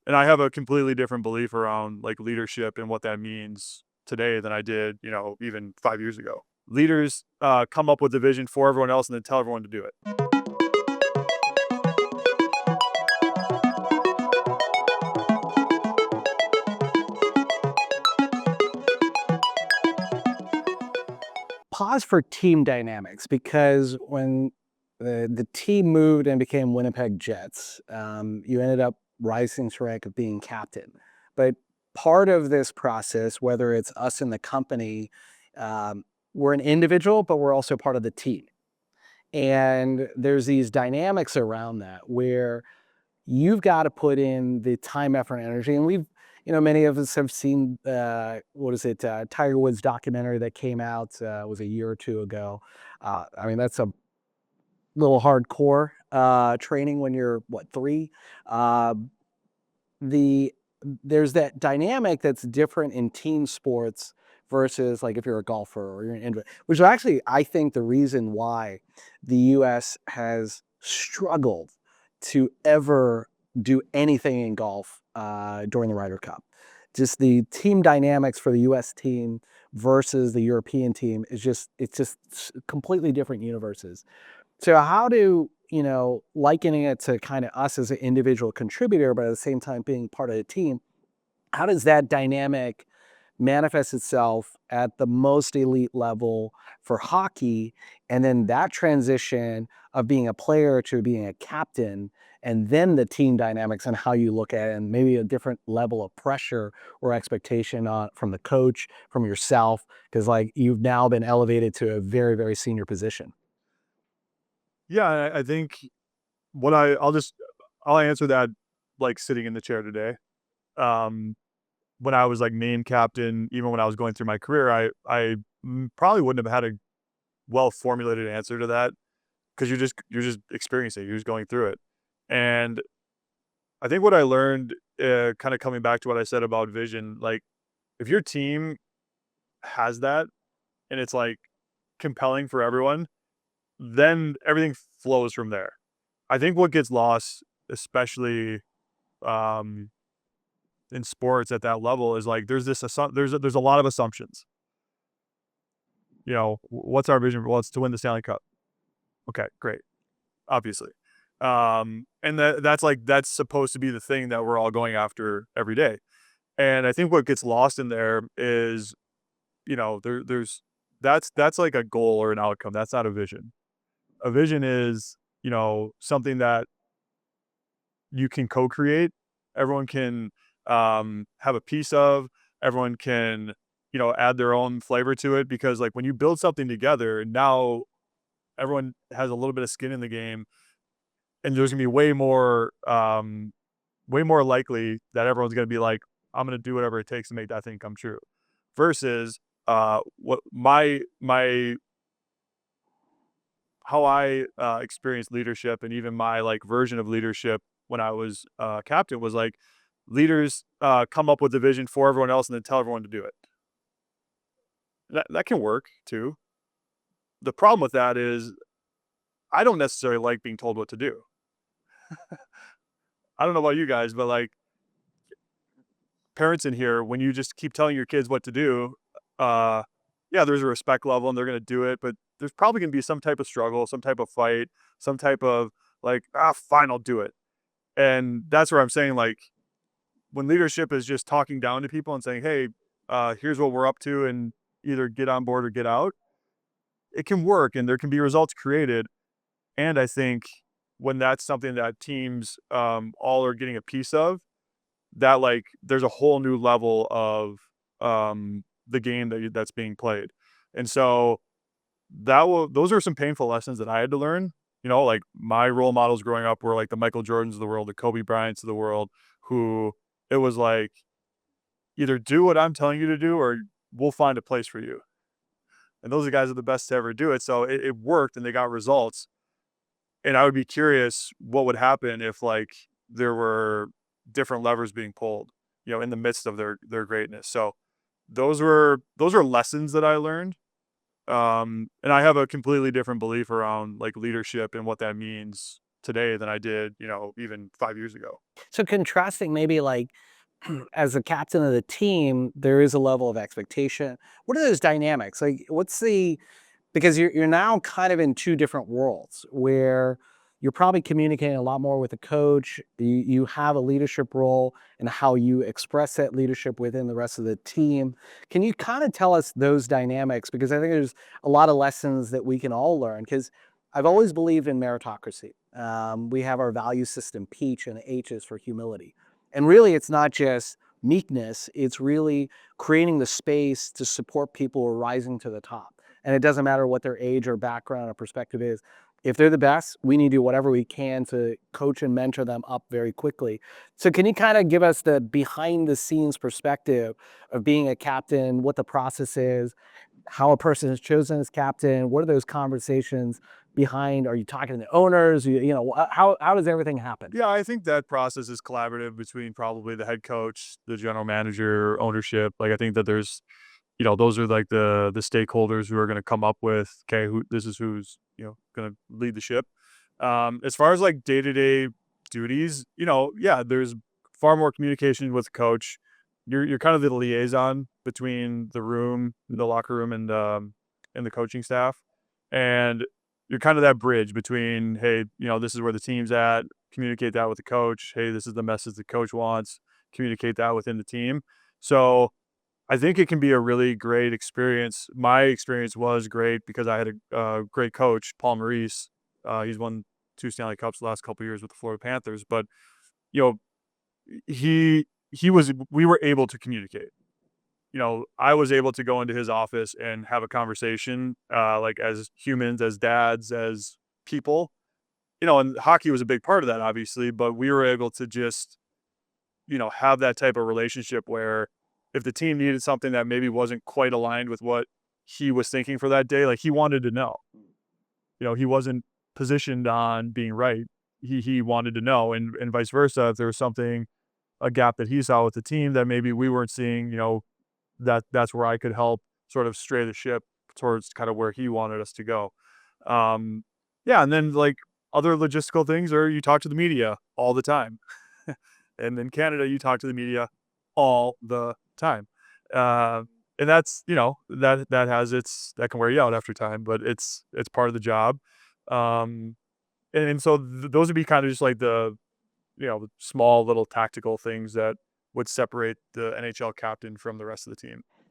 And I have a completely different belief around like leadership and what that means today than I did, even 5 years ago. Leaders come up with the vision for everyone else and then tell everyone to do it. Pause for team dynamics because when the team moved and became Winnipeg Jets, you ended up rising to rank of being captain. But part of this process, whether it's us in the company, we're an individual, but we're also part of the team. And there's these dynamics around that where you've got to put in the time, effort, and energy. And many of us have seen, Tiger Woods documentary that came out, was a year or two ago. That's a little hardcore training when you're, what, three? Uh, the There's that dynamic that's different in team sports versus like if you're a golfer or you're an individual, which is actually, I think, the reason why the US has struggled to ever do anything in golf during the Ryder Cup. Just the team dynamics for the US team versus the European team it's just completely different universes. So how do, likening it to kind of us as an individual contributor, but at the same time being part of the team, how does that dynamic manifest itself at the most elite level for hockey? And then that transition of being a player to being a captain, and then the team dynamics and how you look at it, and maybe a different level of pressure or expectation from the coach, from yourself, because like you've now been elevated to a very, very senior position. Yeah, I think I'll answer that like sitting in the chair today. Um, when I was like main captain, even when I was going through my career, I probably wouldn't have had a well formulated answer to that because you're just experiencing it, you're just going through it. And I think what I learned, kind of coming back to what I said about vision, like if your team has that and it's like compelling for everyone, then everything flows from there. I think what gets lost, especially um, in sports at that level, is like there's a lot of assumptions. What's our vision? Well, it's to win the Stanley Cup. Okay, great. Obviously. And that's supposed to be the thing that we're all going after every day. And I think what gets lost in there is, there's that's like a goal or an outcome. That's not a vision. A vision is, something that you can co-create. Everyone can have a piece of. Everyone can, add their own flavor to it because like when you build something together, now everyone has a little bit of skin in the game, and there's gonna be way more likely that everyone's gonna be like, I'm gonna do whatever it takes to make that thing come true. Versus what my how I experienced leadership and even my like version of leadership when I was captain was like leaders come up with the vision for everyone else and then tell everyone to do it. That can work too. The problem with that is I don't necessarily like being told what to do. I don't know about you guys, but like parents in here, when you just keep telling your kids what to do, uh, yeah, there's a respect level and they're gonna do it, but there's probably gonna be some type of struggle, some type of fight, some type of like, fine, I'll do it. And that's where I'm saying, like, when leadership is just talking down to people and saying, hey, here's what we're up to, and either get on board or get out, it can work and there can be results created. And I think when that's something that teams all are getting a piece of, that like there's a whole new level of the game that's being played. And so those are some painful lessons that I had to learn. Like my role models growing up were like the Michael Jordans of the world, the Kobe Bryants of the world, who it was like either do what I'm telling you to do or we'll find a place for you. And those are guys are the best to ever do it. So it worked and they got results. And I would be curious what would happen if like there were different levers being pulled, in the midst of their greatness. So those are lessons that I learned. And I have a completely different belief around like leadership and what that means today than I did, even 5 years ago. So contrasting maybe like as a captain of the team, there is a level of expectation. What are those dynamics? Like what's the because you're now kind of in two different worlds where you're probably communicating a lot more with the coach. You have a leadership role and how you express that leadership within the rest of the team. Can you kind of tell us those dynamics? Because I think there's a lot of lessons that we can all learn. Because I've always believed in meritocracy. We have our value system, Peach, and H is for humility. And really, it's not just meekness, it's really creating the space to support people who are rising to the top. And it doesn't matter what their age or background or perspective is. If they're the best, we need to do whatever we can to coach and mentor them up very quickly. So can you kind of give us the behind the scenes perspective of being a captain, what the process is, how a person is chosen as captain, what are those conversations behind? Are you talking to the owners? How does everything happen? Yeah, I think that process is collaborative between probably the head coach, the general manager, ownership. Like I think that there's, those are like the stakeholders who are going to come up with, okay, who this is who's going to lead the ship. As far as like day to day duties, yeah, there's far more communication with the coach. You're kind of the liaison between the locker room, and the coaching staff, and you're kind of that bridge between, hey, this is where the team's at. Communicate that with the coach. Hey, this is the message the coach wants. Communicate that within the team. So I think it can be a really great experience. My experience was great because I had a great coach, Paul Maurice. He's won 2 Stanley Cups the last couple of years with the Florida Panthers, but you know, he was we were able to communicate. I was able to go into his office and have a conversation, like as humans, as dads, as people. And hockey was a big part of that, obviously, but we were able to just have that type of relationship where if the team needed something that maybe wasn't quite aligned with what he was thinking for that day, like he wanted to know. He wasn't positioned on being right. He wanted to know, and vice versa. If there was something, a gap that he saw with the team that maybe we weren't seeing, that's where I could help sort of stray the ship towards kind of where he wanted us to go. Um, yeah, and then like other logistical things are you talk to the media all the time. And in Canada, you talk to the media all the time. Uh, and that's, that can wear you out after time, but it's part of the job. Um, and so those would be kind of just like the, small little tactical things that would separate the NHL captain from the rest of the team.